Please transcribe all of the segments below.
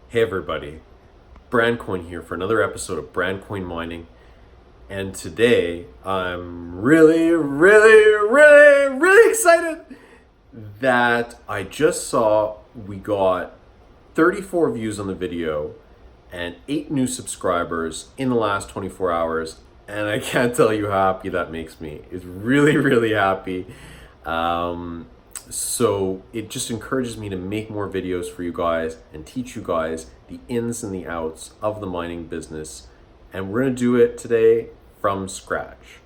Hey everybody, Brandcoin here for another episode of Brandcoin Mining. And today I'm really excited that I just saw we got 34 views on the video and 8 new subscribers in the last 24 hours. And I can't tell you how happy that makes me. It's really happy. So it just encourages me to make more videos for you guys and teach you guys the ins and the outs of the mining business. And we're going to do it today from scratch,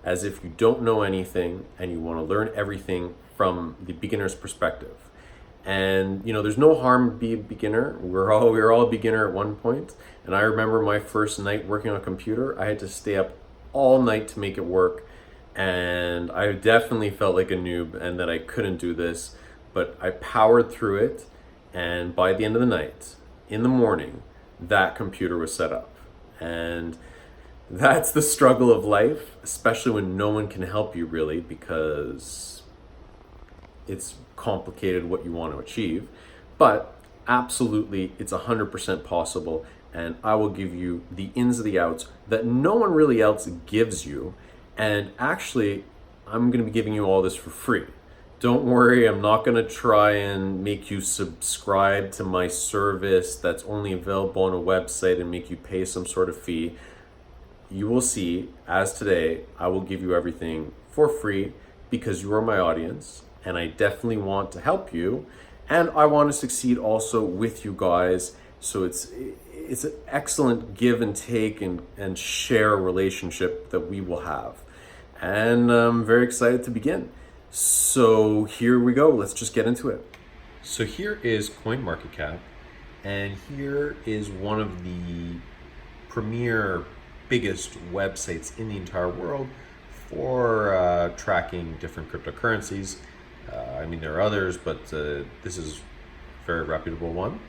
as if you don't know anything and you want to learn everything from the beginner's perspective. And there's no harm to be a beginner. We're all a beginner at one point. And I remember my first night working on a computer, I had to stay up all night to make it work. And I definitely felt like a noob and that I couldn't do this, but I powered through it. And by the end of the night, in the morning, that computer was set up. And that's the struggle of life, especially when no one can help you really, because it's complicated what you want to achieve. But absolutely, it's 100% possible. And I will give you the ins and the outs that no one really else gives you. And actually, I'm going to be giving you all this for free. Don't worry, I'm not going to try and make you subscribe to my service that's only available on a website and make you pay some sort of fee. You will see, as today, I will give you everything for free because you are my audience and I definitely want to help you. And I want to succeed also with you guys. So it's an excellent give and take and share relationship that we will have. And I'm very excited to begin. So here we go. Let's just get into it. So here is CoinMarketCap, and here is one of the premier, biggest websites in the entire world for tracking different cryptocurrencies. There are others, but this is a very reputable one.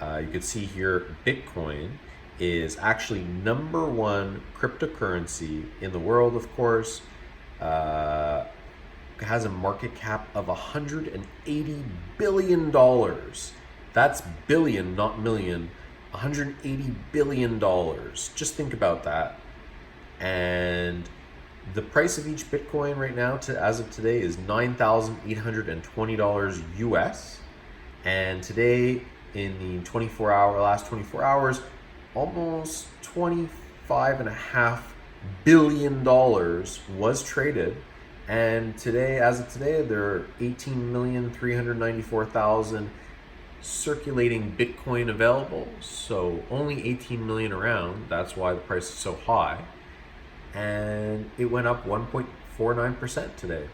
You can see here Bitcoin is actually number one cryptocurrency in the world, of course. Has a market cap of $180 billion. That's billion, not million. $180 billion. Just think about that. And the price of each Bitcoin right now, as of today, is $9,820 US. And today, in the last 24 hours, almost $25.5 billion was traded. And today, as of today, there are 18,394,000 circulating Bitcoin available. So only 18 million around. That's why the price is so high. And it went up 1.49% today.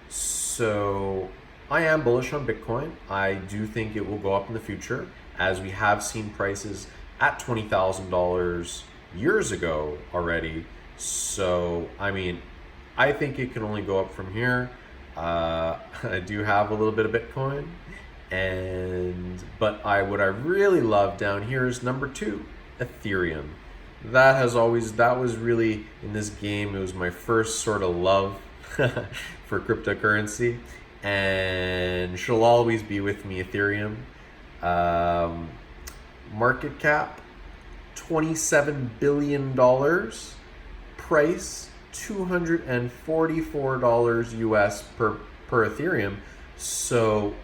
So I am bullish on Bitcoin. I do think it will go up in the future, as we have seen prices at $20,000 years ago already. So, I think it can only go up from here. I do have a little bit of Bitcoin, but what I really love down here is number 2, Ethereum. That was really, in this game, it was my first sort of love for cryptocurrency, and she'll always be with me, Ethereum. Market cap, $27 billion. Price, $244 US per Ethereum. So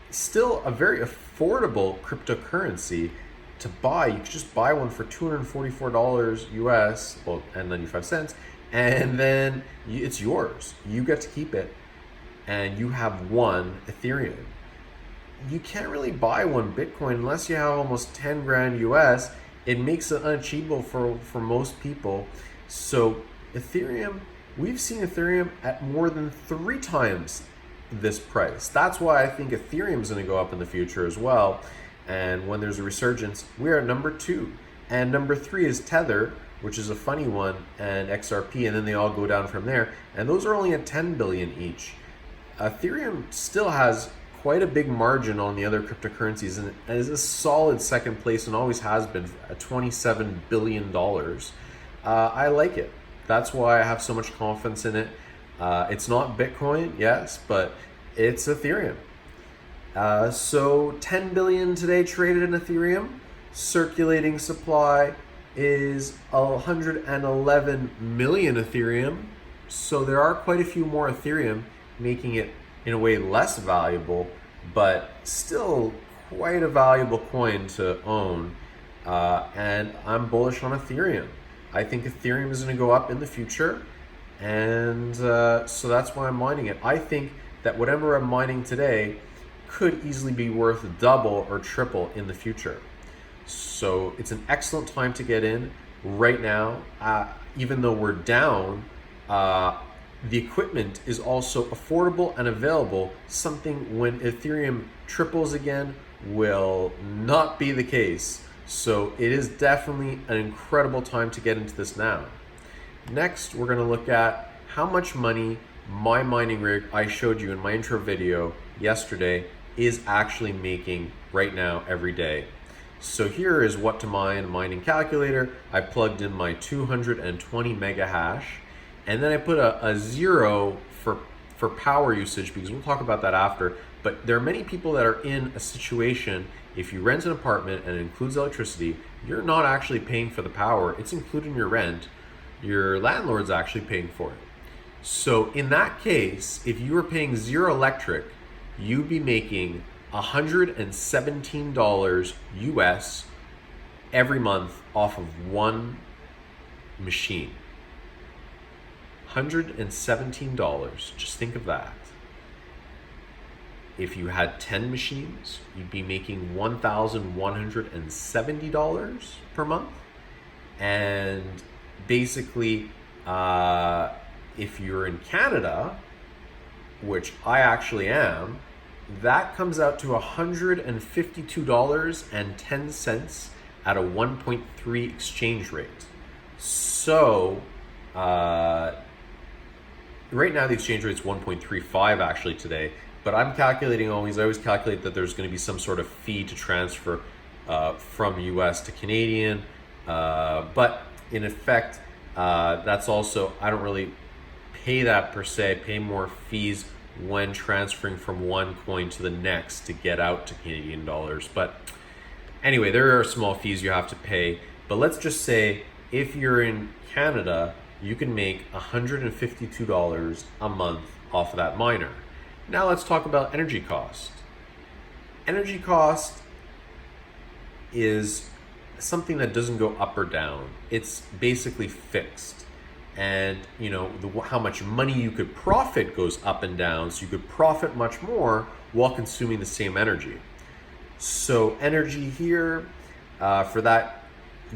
still a very affordable cryptocurrency to buy. You could just buy one for $244 US, and 95 cents, and then it's yours. You get to keep it, and you have one Ethereum. You can't really buy one Bitcoin unless you have almost 10 grand US. It makes it unachievable for most people. So Ethereum, we've seen Ethereum at more than 3 times this price. That's why I think Ethereum is going to go up in the future as well. And when there's a resurgence, we're at number 2. And number 3 is Tether, which is a funny one, and XRP, and then they all go down from there. And those are only at 10 billion each. Ethereum still has quite a big margin on the other cryptocurrencies and is a solid second place and always has been at $27 billion. I like it. That's why I have so much confidence in it. It's not Bitcoin, yes, but it's Ethereum. So 10 billion today traded in Ethereum. Circulating supply is 111 million Ethereum. So there are quite a few more Ethereum, making it in a way less valuable, but still quite a valuable coin to own. And I'm bullish on Ethereum. I think Ethereum is going to go up in the future. And so that's why I'm mining it. I think that whatever I'm mining today could easily be worth double or triple in the future. So it's an excellent time to get in right now. Even though we're down, the equipment is also affordable and available. Something when Ethereum triples again will not be the case. So it is definitely an incredible time to get into this now. Next, we're going to look at how much money my mining rig I showed you in my intro video yesterday is actually making right now every day. So here is what to mine mining calculator. I plugged in my 220 mega hash, and then I put a 0 for power usage, because we'll talk about that after. But there are many people that are in a situation, if you rent an apartment and it includes electricity, you're not actually paying for the power. It's included in your rent. Your landlord's actually paying for it. So in that case, if you were paying 0 electric, you'd be making $117 US every month off of one machine. $117, just think of that. If you had 10 machines, you'd be making $1,170 per month. And basically, if you're in Canada, which I actually am, that comes out to $152.10 at a 1.3 exchange rate. So right now the exchange rate's 1.35 actually today, but I always calculate that there's going to be some sort of fee to transfer from US to Canadian, but in effect, that's also, I don't really pay that per se, pay more fees when transferring from one coin to the next to get out to Canadian dollars. But anyway, there are small fees you have to pay. But let's just say if you're in Canada, you can make $152 a month off of that miner. Now let's talk about energy cost. Energy cost is something that doesn't go up or down. It's basically fixed. And how much money you could profit goes up and down, so you could profit much more while consuming the same energy. So energy here for that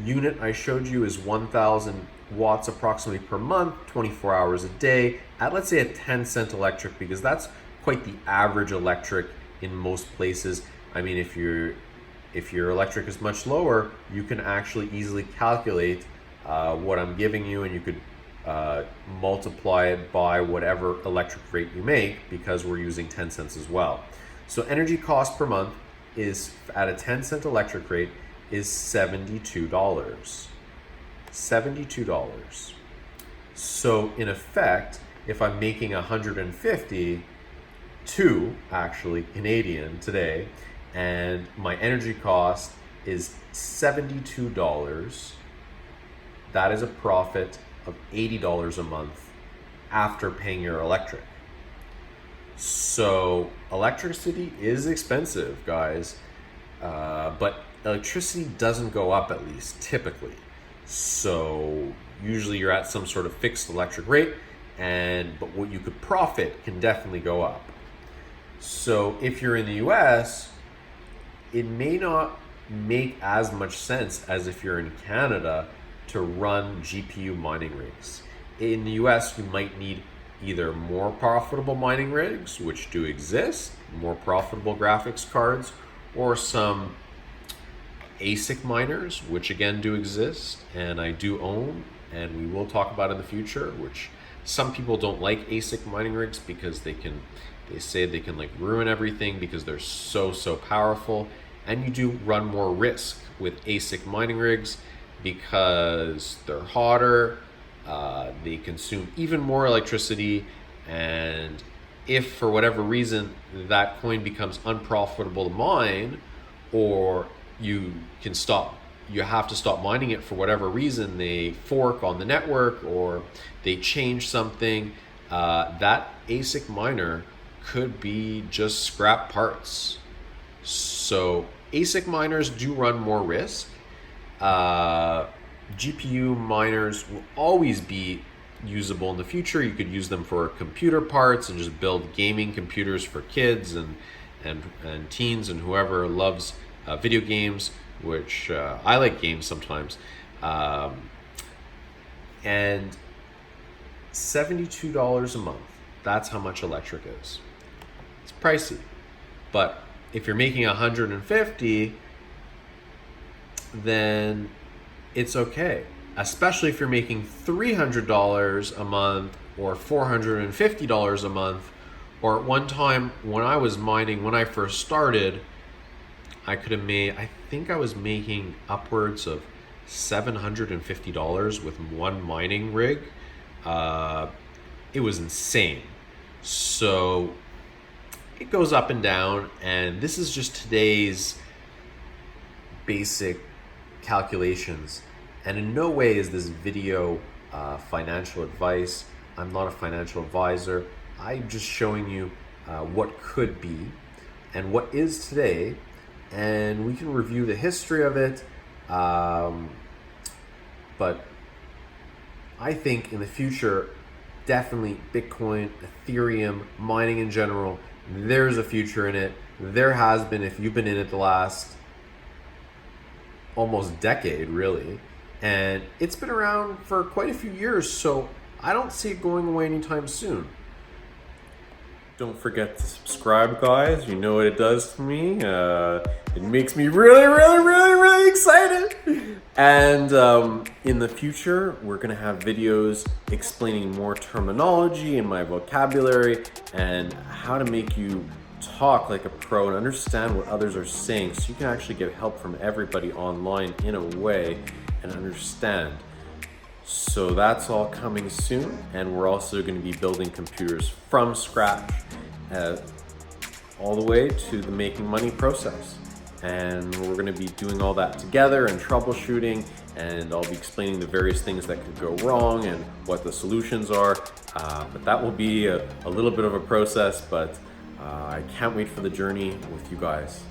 unit I showed you is 1,000 watts approximately per month, 24 hours a day, at let's say a 10-cent electric, because that's quite the average electric in most places. I mean, if your electric is much lower, you can actually easily calculate what I'm giving you, and you could multiply it by whatever electric rate you make, because we're using 10 cents as well. So energy cost per month is, at a 10-cent electric rate, is $72. $72. So in effect, if I'm making 152 actually Canadian today, and my energy cost is $72, that is a profit of $80 a month after paying your electric. So electricity is expensive, guys, but electricity doesn't go up, at least typically. So usually you're at some sort of fixed electric rate, but what you could profit can definitely go up. So if you're in the US, it may not make as much sense as if you're in Canada to run GPU mining rigs. In the US, you might need either more profitable mining rigs, which do exist, more profitable graphics cards, or some ASIC miners, which again do exist, and I do own, and we will talk about in the future, which some people don't like ASIC mining rigs because they say they can like ruin everything because they're so powerful, and you do run more risk with ASIC mining rigs because they're hotter, they consume even more electricity, and if for whatever reason that coin becomes unprofitable to mine, or you have to stop mining it for whatever reason, they fork on the network or they change something, that ASIC miner could be just scrap parts. So ASIC miners do run more risk. GPU miners will always be usable in the future. You could use them for computer parts and just build gaming computers for kids and teens and whoever loves video games, which I like games sometimes. And $72 a month, that's how much electric is. It's pricey, but if you're making 150, then it's okay. Especially if you're making $300 a month or $450 a month, or at one time when I was mining, when I first started, I think I was making upwards of $750 with one mining rig. It was insane. So it goes up and down, and this is just today's basic calculations. And in no way is this video financial advice. I'm not a financial advisor. I'm just showing you what could be and what is today, and we can review the history of it. But I think in the future, definitely Bitcoin, Ethereum, mining in general, there's a future in it. There has been, if you've been in it the last almost decade, really. And it's been around for quite a few years, so I don't see it going away anytime soon. Don't forget to subscribe, guys. You know what it does to me. It makes me really excited. And in the future, we're gonna have videos explaining more terminology and my vocabulary and how to make you talk like a pro and understand what others are saying, so you can actually get help from everybody online in a way and understand. So that's all coming soon, and we're also going to be building computers from scratch, all the way to the making money process. And we're going to be doing all that together and troubleshooting, and I'll be explaining the various things that could go wrong and what the solutions are. But that will be a little bit of a process, but I can't wait for the journey with you guys.